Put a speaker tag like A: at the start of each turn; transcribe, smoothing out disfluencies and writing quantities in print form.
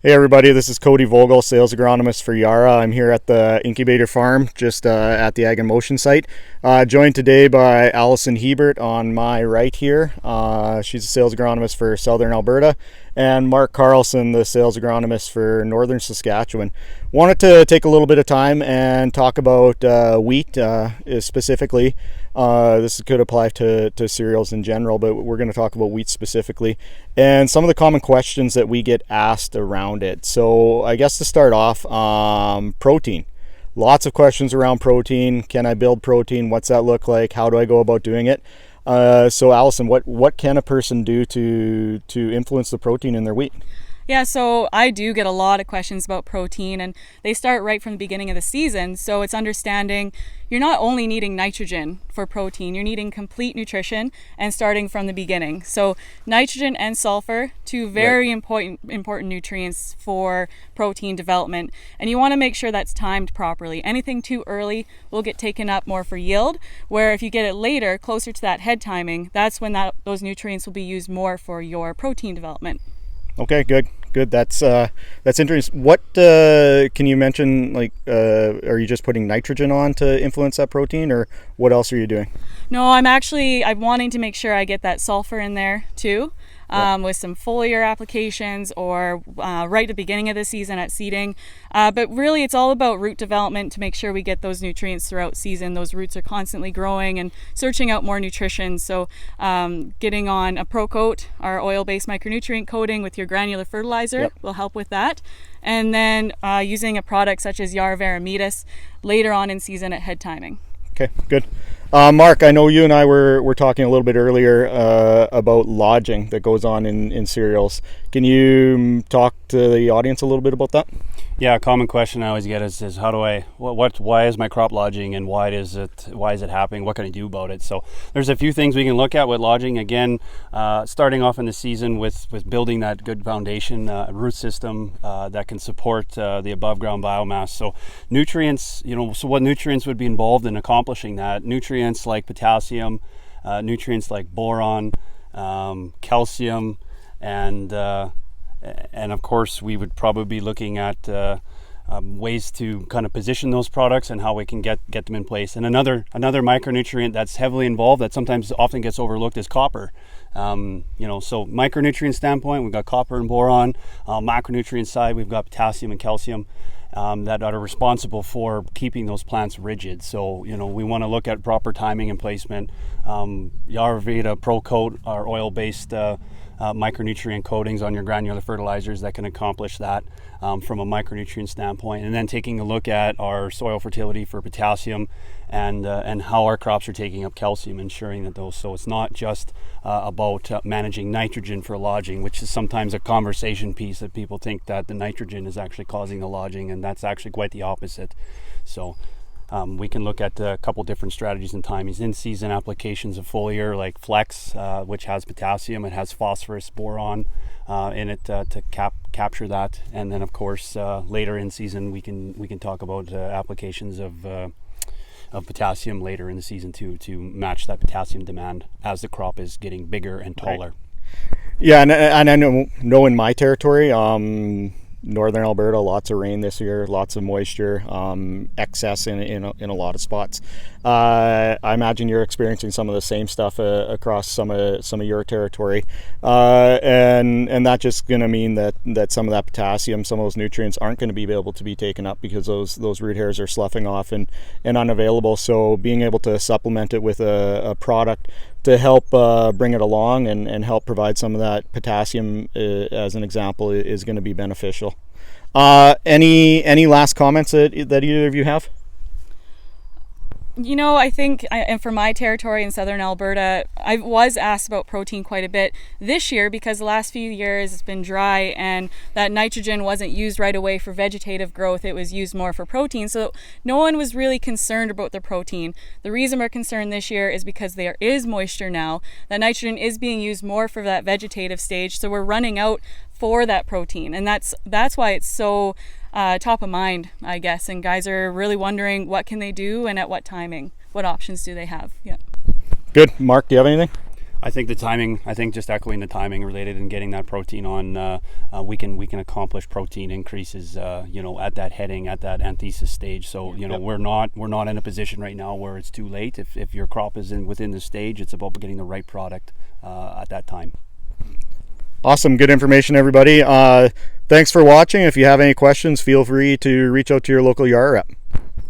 A: Hey everybody, this is Cody Vogel, sales agronomist for Yara. I'm here at the incubator farm, just at the Ag and Motion site. Joined today by Allison Hebert on my right here. She's a sales agronomist for Southern Alberta, and Mark Carlson, the sales agronomist for Northern Saskatchewan. Wanted to take a little bit of time and talk about wheat specifically. This could apply to cereals in general, but we're going to talk about wheat specifically and some of the common questions that we get asked around it. So I guess to start off, protein. Lots of questions around protein. Can I build protein? What's that look like? How do I go about doing it? So Allison, what can a person do to influence the protein in their wheat?
B: Yeah, so I do get a lot of questions about protein, and they start right from the beginning of the season. So it's understanding you're not only needing nitrogen for protein, you're needing complete nutrition and starting from the beginning. So nitrogen and sulfur, two very important nutrients for protein development. And you want to make sure that's timed properly. Anything too early will get taken up more for yield, where if you get it later, closer to that head timing, that's when those nutrients will be used more for your protein development.
A: Okay, good. That's interesting. What can you mention? Like, are you just putting nitrogen on to influence that protein, or what else are you doing?
B: No, I'm wanting to make sure I get that sulfur in there too. With some foliar applications or right at the beginning of the season at seeding. But really it's all about root development to make sure we get those nutrients throughout season. Those roots are constantly growing and searching out more nutrition. So getting on a Pro Coat, our oil-based micronutrient coating with your granular fertilizer will help with that. And then using a product such as Yara later on in season at head timing.
A: Okay, good. Mark, I know you and I were talking a little bit earlier about lodging that goes on in cereals. Can you talk to the audience a little bit about that?
C: Yeah, a common question I always get is how do why is my crop lodging, and why is it happening? What can I do about it? So there's a few things we can look at with lodging. Again, starting off in the season with building that good foundation, root system that can support the above ground biomass. So nutrients, so what nutrients would be involved in accomplishing that? Nutrients like potassium, nutrients like boron, calcium, and of course we would probably be looking at ways to kind of position those products and how we can get them in place. And another micronutrient that's heavily involved that sometimes often gets overlooked is copper. So micronutrient standpoint, we've got copper and boron. Macronutrient side, we've got potassium and calcium that are responsible for keeping those plants rigid. So we want to look at proper timing and placement. Yara Pro Coat, our oil-based micronutrient coatings on your granular fertilizers that can accomplish that from a micronutrient standpoint, and then taking a look at our soil fertility for potassium and how our crops are taking up calcium, ensuring that those. So it's not just about managing nitrogen for lodging, which is sometimes a conversation piece that people think that the nitrogen is actually causing the lodging, and that's actually quite the opposite. So we can look at a couple different strategies and timings. In-season applications of foliar like Flex, which has potassium, it has phosphorus, boron in it to capture that. And then, of course, later in season, we can talk about applications of potassium later in the season to match that potassium demand as the crop is getting bigger and taller.
A: Right. Yeah, and I know in my territory, Northern Alberta, lots of rain this year, lots of moisture, excess in a lot of spots. I imagine you're experiencing some of the same stuff across some of your territory, and that's just going to mean that some of that potassium, some of those nutrients aren't going to be able to be taken up because those root hairs are sloughing off and unavailable. So being able to supplement it with a product to help bring it along and help provide some of that potassium, as an example, is going to be beneficial. Any last comments that either of you have?
B: I think, and for my territory in Southern Alberta, I was asked about protein quite a bit this year because the last few years it's been dry and that nitrogen wasn't used right away for vegetative growth. It was used more for protein. So no one was really concerned about the protein. The reason we're concerned this year is because there is moisture now. That nitrogen is being used more for that vegetative stage. So we're running out for that protein. And that's why it's so top of mind, I guess, and guys are really wondering what can they do and at what timing, what options do they have. Yeah.
A: Good. Mark, do you have anything?
C: I think the timing. I think just echoing the timing related and getting that protein on, we can accomplish protein increases. At that heading, at that anthesis stage. So we're not in a position right now where it's too late. If your crop is within the stage, it's about getting the right product at that time.
A: Awesome, good information, everybody. Thanks for watching. If you have any questions, feel free to reach out to your local Yara rep.